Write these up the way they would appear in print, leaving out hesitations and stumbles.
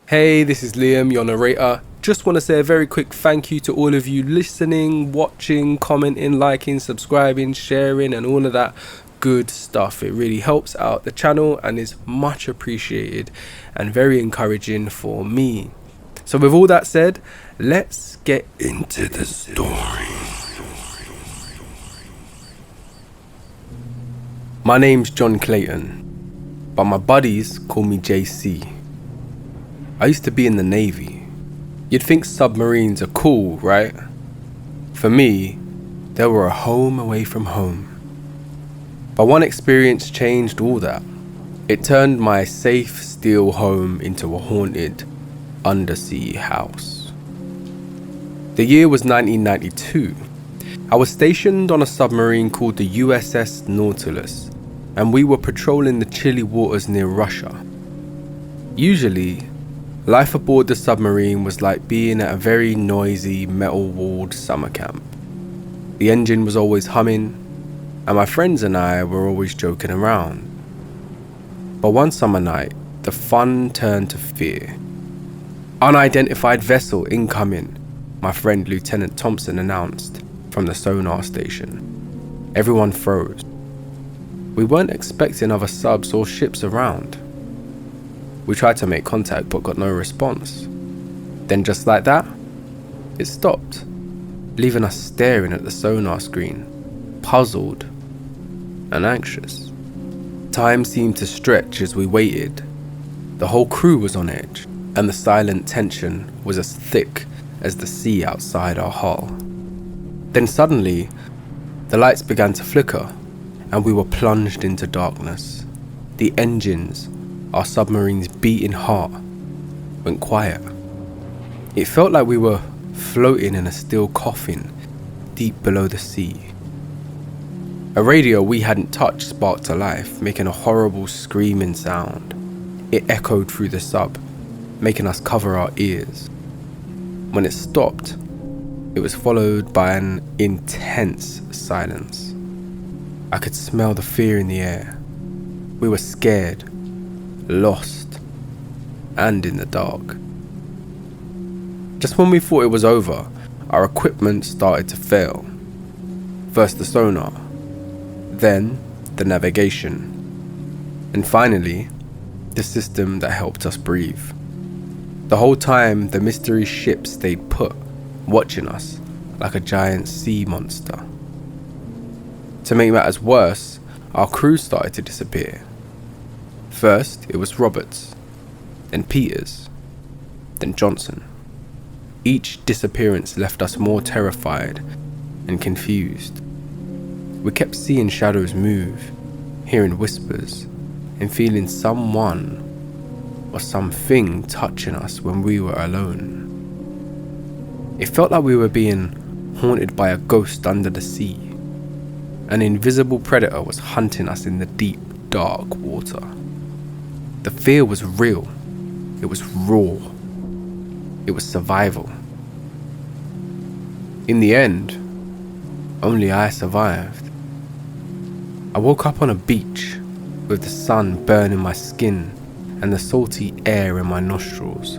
Hey, this is Liam, your narrator. Just want to say a very quick thank you to all of you listening, watching, commenting, liking, subscribing, sharing, and all of that good stuff. It really helps out the channel and is much appreciated and very encouraging for me. So with all that said, let's get into the story. My name's John Clayton, but my buddies call me JC. I used to be in the Navy. You'd think submarines are cool, right? For me, they were a home away from home. But one experience changed all that. It turned my safe steel home into a haunted undersea house. The year was 1992. I was stationed on a submarine called the USS Nautilus, and we were patrolling the chilly waters near Russia. Usually, life aboard the submarine was like being at a very noisy, metal-walled summer camp. The engine was always humming, and my friends and I were always joking around. But one summer night, the fun turned to fear. "Unidentified vessel incoming," my friend Lieutenant Thompson announced from the sonar station. Everyone froze. We weren't expecting other subs or ships around. We tried to make contact but got no response. Then just like that, it stopped, leaving us staring at the sonar screen, puzzled and anxious. Time seemed to stretch as we waited. The whole crew was on edge, and the silent tension was as thick as the sea outside our hull. Then suddenly, the lights began to flicker, and we were plunged into darkness. The engines, our submarine's beating heart, went quiet. It felt like we were floating in a steel coffin deep below the sea. A radio we hadn't touched sparked to life, making a horrible screaming sound. It echoed through the sub, making us cover our ears. When it stopped, it was followed by an intense silence. I could smell the fear in the air. We were scared, lost, and in the dark. Just when we thought it was over, our equipment started to fail. First the sonar, then the navigation, and finally, the system that helped us breathe. The whole time, the mystery ship stayed put, watching us like a giant sea monster. To make matters worse, our crew started to disappear. First, it was Roberts, then Peters, then Johnson. Each disappearance left us more terrified and confused. We kept seeing shadows move, hearing whispers, and feeling someone or something touching us when we were alone. It felt like we were being haunted by a ghost under the sea. An invisible predator was hunting us in the deep, dark water. The fear was real. It was raw. It was survival. In the end, only I survived. I woke up on a beach with the sun burning my skin and the salty air in my nostrils.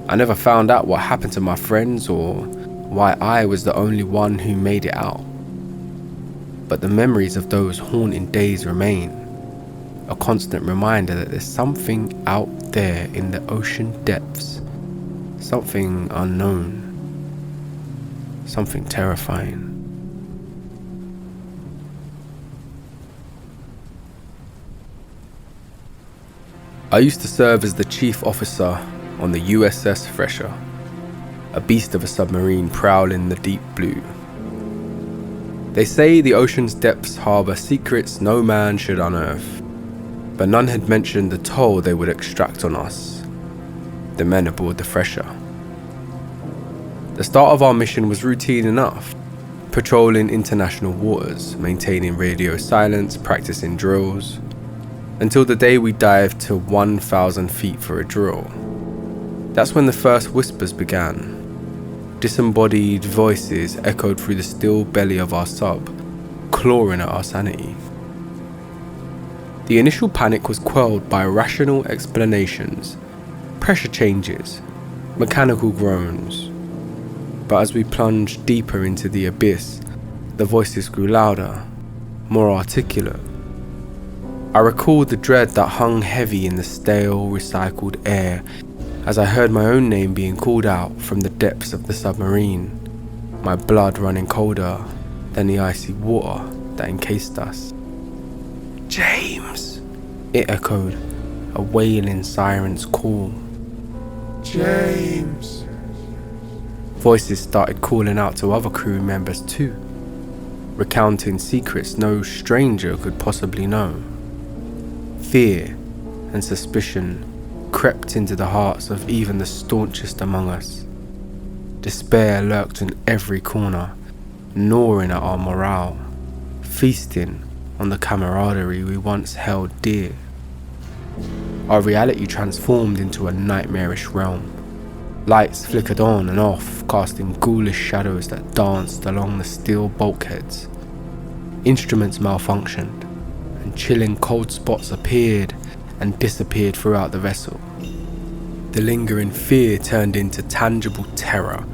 I never found out what happened to my friends or why I was the only one who made it out. But the memories of those haunting days remain. A constant reminder that there's something out there in the ocean depths, something unknown, something terrifying. I used to serve as the chief officer on the USS Thresher, a beast of a submarine prowling the deep blue. They say the ocean's depths harbour secrets no man should unearth, but none had mentioned the toll they would extract on us, the men aboard the Thresher. The start of our mission was routine enough, patrolling international waters, maintaining radio silence, practicing drills, until the day we dived to 1,000 feet for a drill. That's when the first whispers began. Disembodied voices echoed through the still belly of our sub, clawing at our sanity. The initial panic was quelled by rational explanations, pressure changes, mechanical groans. But as we plunged deeper into the abyss, the voices grew louder, more articulate. I recalled the dread that hung heavy in the stale, recycled air as I heard my own name being called out from the depths of the submarine, my blood running colder than the icy water that encased us. "James!" it echoed, a wailing siren's call. "James!" Voices started calling out to other crew members too, recounting secrets no stranger could possibly know. Fear and suspicion crept into the hearts of even the staunchest among us. Despair lurked in every corner, gnawing at our morale, feasting on the camaraderie we once held dear. Our reality transformed into a nightmarish realm. Lights flickered on and off, casting ghoulish shadows that danced along the steel bulkheads. Instruments malfunctioned, and chilling cold spots appeared and disappeared throughout the vessel. The lingering fear turned into tangible terror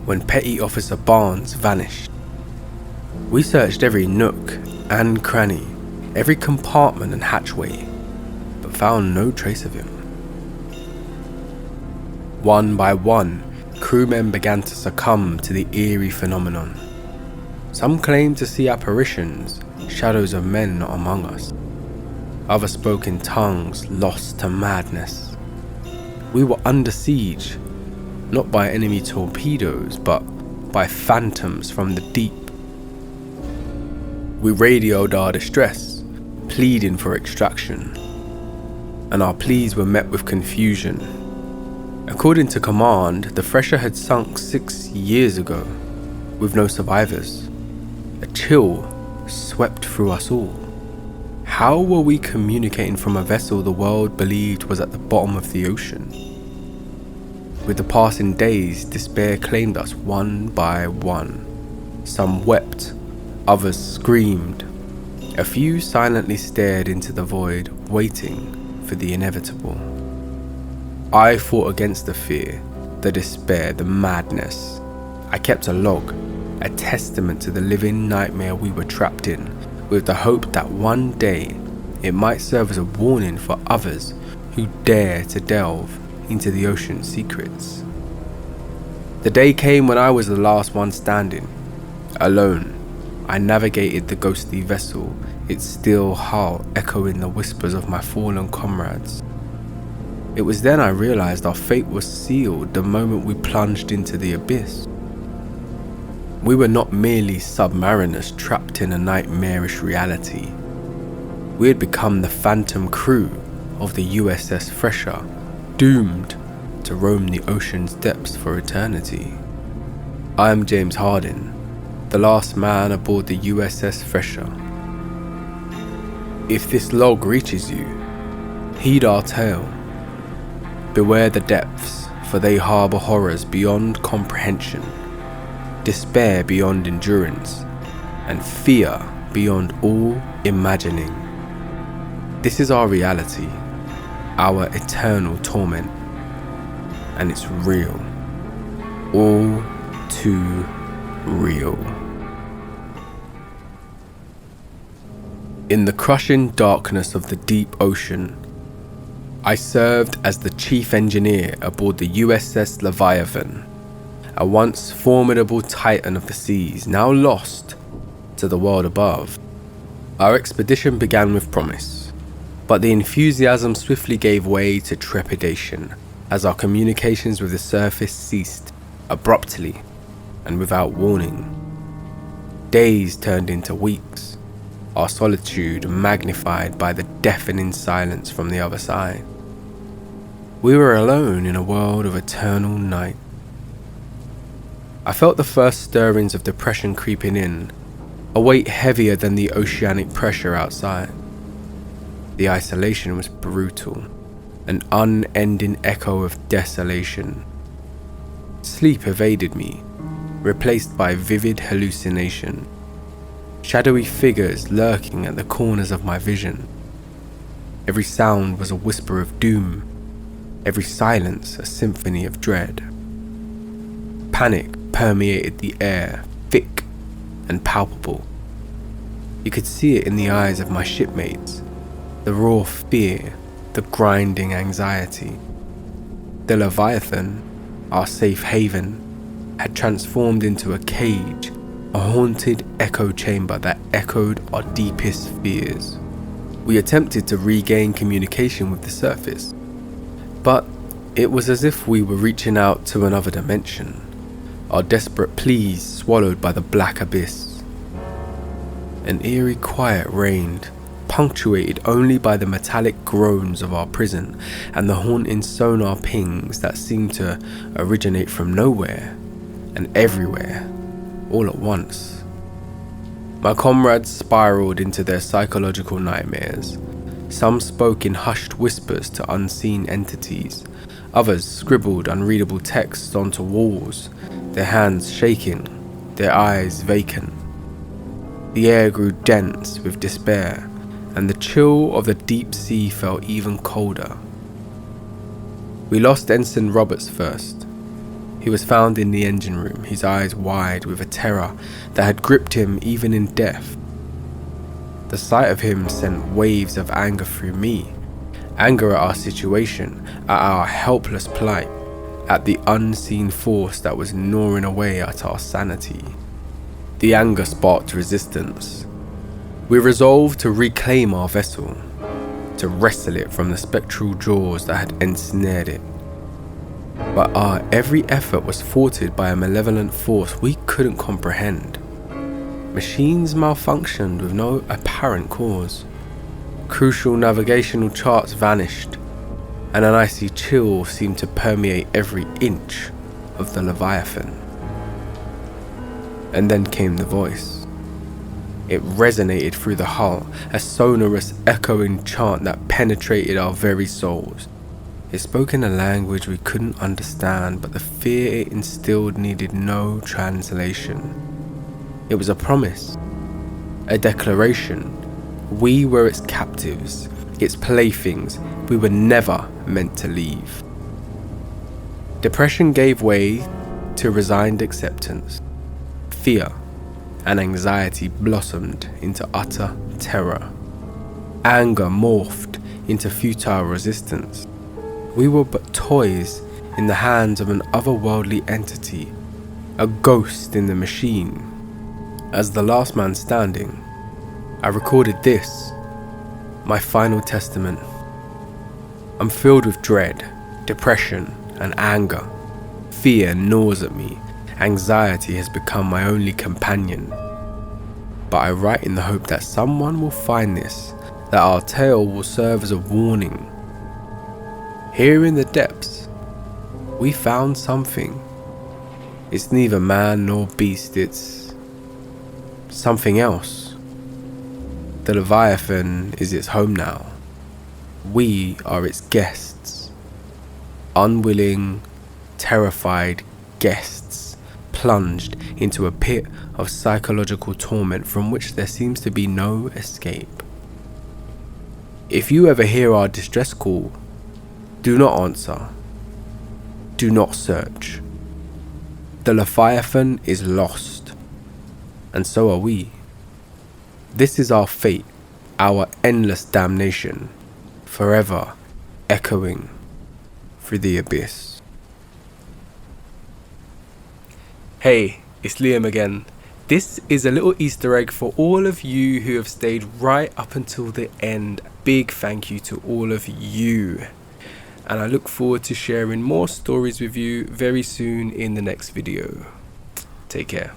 when Petty Officer Barnes vanished. We searched every nook and cranny, every compartment and hatchway, but found no trace of him. One by one, crewmen began to succumb to the eerie phenomenon. Some claimed to see apparitions, shadows of men not among us. Others spoke in tongues lost to madness. We were under siege, not by enemy torpedoes, but by phantoms from the deep. We radioed our distress, pleading for extraction, and our pleas were met with confusion. According to command, the Thresher had sunk 6 years ago, with no survivors. A chill swept through us all. How were we communicating from a vessel the world believed was at the bottom of the ocean? With the passing days, despair claimed us one by one. Some wept, others screamed. A few silently stared into the void, waiting for the inevitable. I fought against the fear, the despair, the madness. I kept a log, a testament to the living nightmare we were trapped in, with the hope that one day it might serve as a warning for others who dare to delve into the ocean's secrets. The day came when I was the last one standing. Alone, I navigated the ghostly vessel, its steel hull echoing the whispers of my fallen comrades. It was then I realized our fate was sealed the moment we plunged into the abyss. We were not merely submariners trapped in a nightmarish reality. We had become the phantom crew of the USS Thresher, doomed to roam the ocean's depths for eternity. I am James Hardin, the last man aboard the USS Thresher. If this log reaches you, heed our tale. Beware the depths, for they harbour horrors beyond comprehension, despair beyond endurance, and fear beyond all imagining. This is our reality, our eternal torment, and it's real, all too real. In the crushing darkness of the deep ocean, I served as the chief engineer aboard the USS Leviathan, a once formidable titan of the seas, now lost to the world above. Our expedition began with promise, but the enthusiasm swiftly gave way to trepidation as our communications with the surface ceased abruptly and without warning. Days turned into weeks, our solitude magnified by the deafening silence from the other side. We were alone in a world of eternal night. I felt the first stirrings of depression creeping in, a weight heavier than the oceanic pressure outside. The isolation was brutal, an unending echo of desolation. Sleep evaded me, replaced by vivid hallucination, shadowy figures lurking at the corners of my vision. Every sound was a whisper of doom, every silence a symphony of dread. Panic permeated the air, thick and palpable. You could see it in the eyes of my shipmates, the raw fear, the grinding anxiety. The Leviathan, our safe haven, had transformed into a cage, a haunted echo chamber that echoed our deepest fears. We attempted to regain communication with the surface, but it was as if we were reaching out to another dimension, our desperate pleas swallowed by the black abyss. An eerie quiet reigned, punctuated only by the metallic groans of our prison and the haunting sonar pings that seemed to originate from nowhere and everywhere, all at once. My comrades spiraled into their psychological nightmares. Some spoke in hushed whispers to unseen entities. Others scribbled unreadable texts onto walls, their hands shaking, their eyes vacant. The air grew dense with despair, and the chill of the deep sea felt even colder. We lost Ensign Roberts first. He was found in the engine room, his eyes wide with a terror that had gripped him even in death. The sight of him sent waves of anger through me, anger at our situation, at our helpless plight, at the unseen force that was gnawing away at our sanity. The anger sparked resistance. We resolved to reclaim our vessel, to wrestle it from the spectral jaws that had ensnared it. But our every effort was thwarted by a malevolent force we couldn't comprehend. Machines malfunctioned with no apparent cause. Crucial navigational charts vanished, and an icy chill seemed to permeate every inch of the Leviathan. And then came the voice. It resonated through the hull, a sonorous, echoing chant that penetrated our very souls. It spoke in a language we couldn't understand, but the fear it instilled needed no translation. It was a promise, a declaration. We were its captives, its playthings. We were never meant to leave. Depression gave way to resigned acceptance. Fear and anxiety blossomed into utter terror. Anger morphed into futile resistance. We were but toys in the hands of an otherworldly entity, a ghost in the machine. As the last man standing, I recorded this, my final testament. I'm filled with dread, depression, and anger. Fear gnaws at me. Anxiety has become my only companion. But I write in the hope that someone will find this, that our tale will serve as a warning. Here in the depths, we found something. It's neither man nor beast, it's something else. The Leviathan is its home now. We are its guests. Unwilling, terrified guests, plunged into a pit of psychological torment from which there seems to be no escape. If you ever hear our distress call, do not answer. Do not search. The Leviathan is lost, and so are we. This is our fate, our endless damnation, forever echoing through the abyss. Hey, it's Liam again. This is a little Easter egg for all of you who have stayed right up until the end. Big thank you to all of you. And I look forward to sharing more stories with you very soon in the next video. Take care.